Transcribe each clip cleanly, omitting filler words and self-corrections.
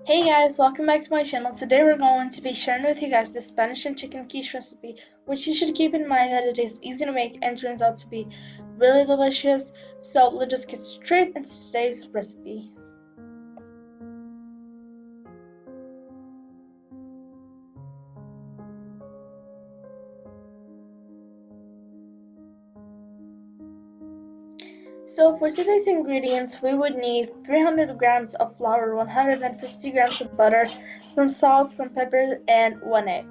Hey guys, welcome back to my channel. Today we're going to be sharing with you guys the Spanish and chicken quiche recipe, which you should keep in mind that it is easy to make and turns out to be really delicious. So let's just get straight into today's recipe. So for today's ingredients, we would need 300 grams of flour, 150 grams of butter, some salt, some pepper, and 1 egg.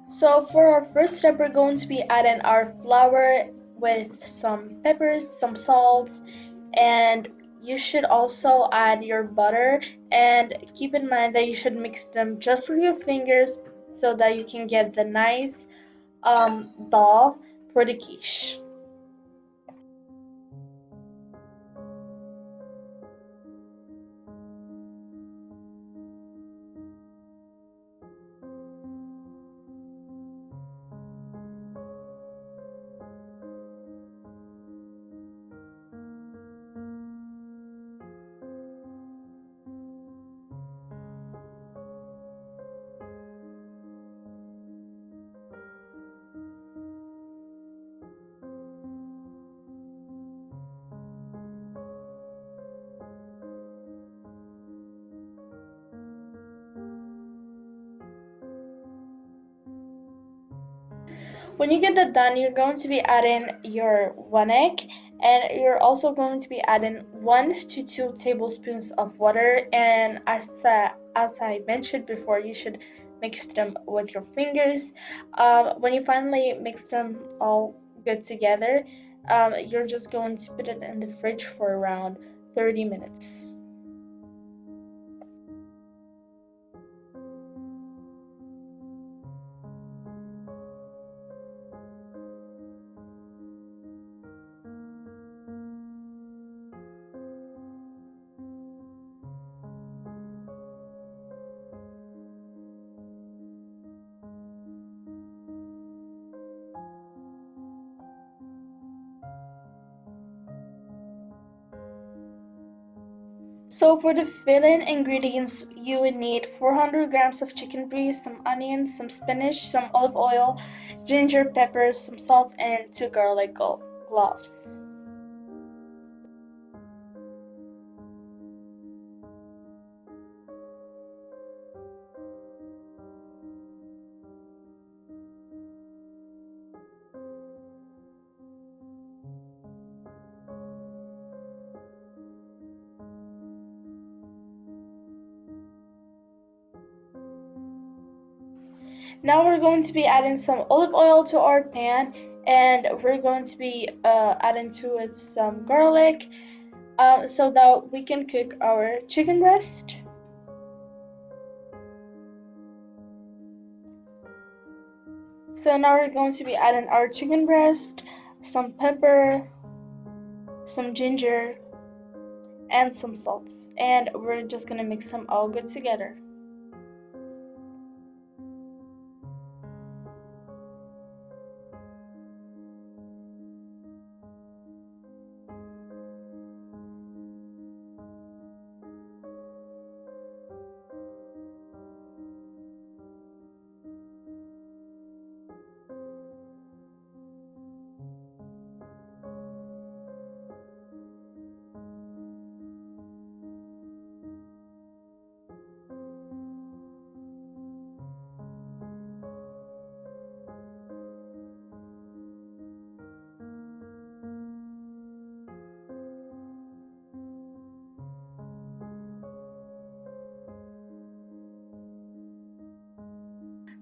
So for our first step, we're going to be adding our flour with some peppers, some salt, and you should also add your butter, and keep in mind that you should mix them just with your fingers so that you can get the nice dough for the quiche. When you get that done, you're going to be adding your 1 egg, and you're also going to be adding 1 to 2 tablespoons of water. And as I mentioned before, you should mix them with your fingers. When you finally mix them all good together, you're just going to put it in the fridge for around 30 minutes. So for the filling ingredients, you would need 400 grams of chicken breast, some onions, some spinach, some olive oil, ginger, peppers, some salt, and 2 garlic cloves. Now we're going to be adding some olive oil to our pan, and we're going to be adding to it some garlic so that we can cook our chicken breast. So now we're going to be adding our chicken breast, some pepper, some ginger, and some salts, and we're just gonna mix them all good together.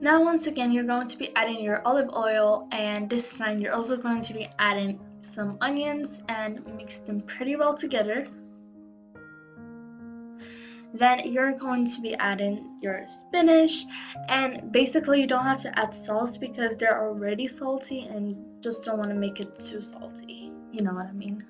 Now once again, you're going to be adding your olive oil, and this time you're also going to be adding some onions and mix them pretty well together. Then you're going to be adding your spinach, and basically you don't have to add salt because they're already salty and you just don't want to make it too salty. You know what I mean?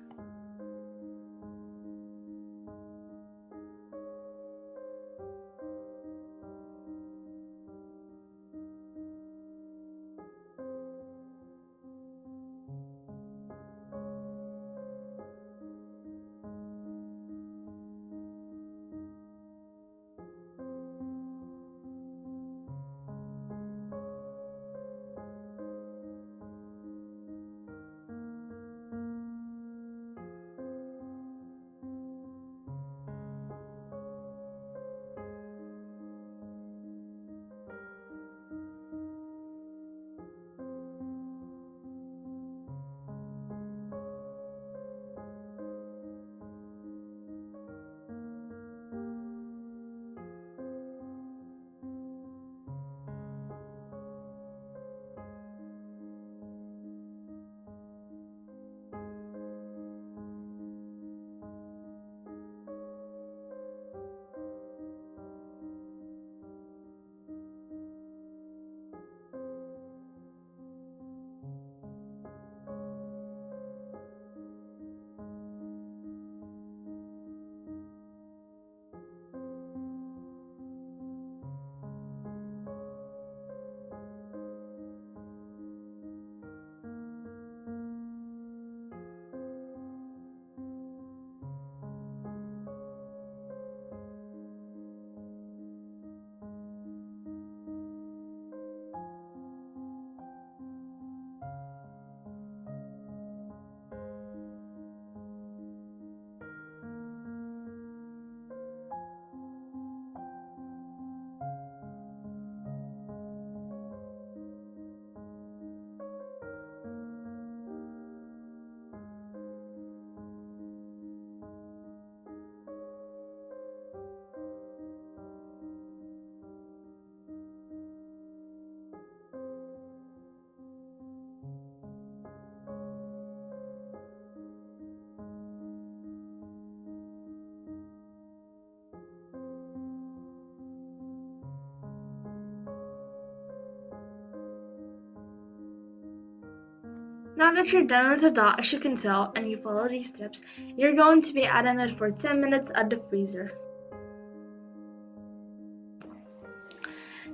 Now that you're done with the dough, as you can tell, and you follow these steps, you're going to be adding it for 10 minutes at the freezer.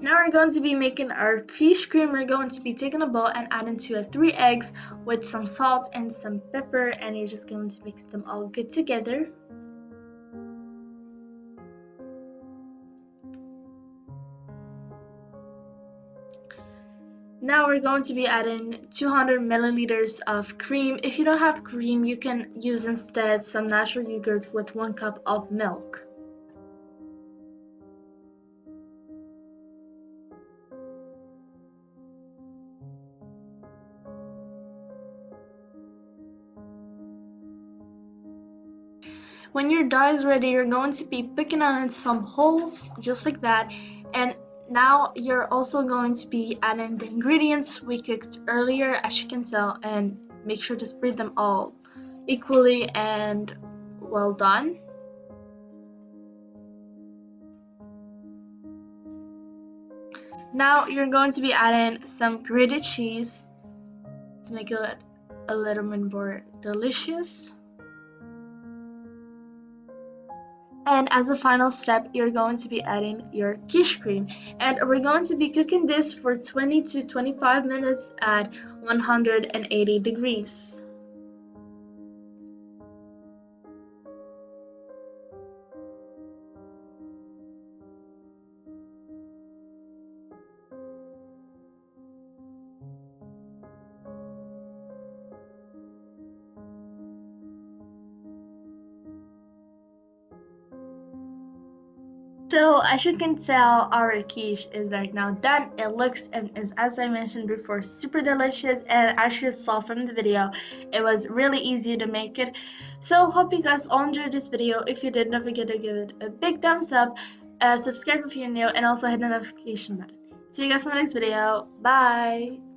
Now we're going to be making our quiche cream. We're going to be taking a bowl and adding 3 eggs with some salt and some pepper, and you're just going to mix them all good together. Now we're going to be adding 200 milliliters of cream. If you don't have cream, you can use instead some natural yogurt with 1 cup of milk. When your dough is ready, you're going to be picking on some holes just like that, and now you're also going to be adding the ingredients we cooked earlier, as you can tell, and make sure to spread them all equally and well done. Now you're going to be adding some grated cheese to make it a little bit more delicious. And as a final step, you're going to be adding your quiche cream. And we're going to be cooking this for 20 to 25 minutes at 180 degrees. So as you can tell, our quiche is right now done. It looks and is, as I mentioned before, super delicious, and as you saw from the video, it was really easy to make it. So hope you guys all enjoyed this video. If you did, don't forget to give it a big thumbs up, subscribe if you're new, and also hit the notification button. See you guys in the next video. Bye.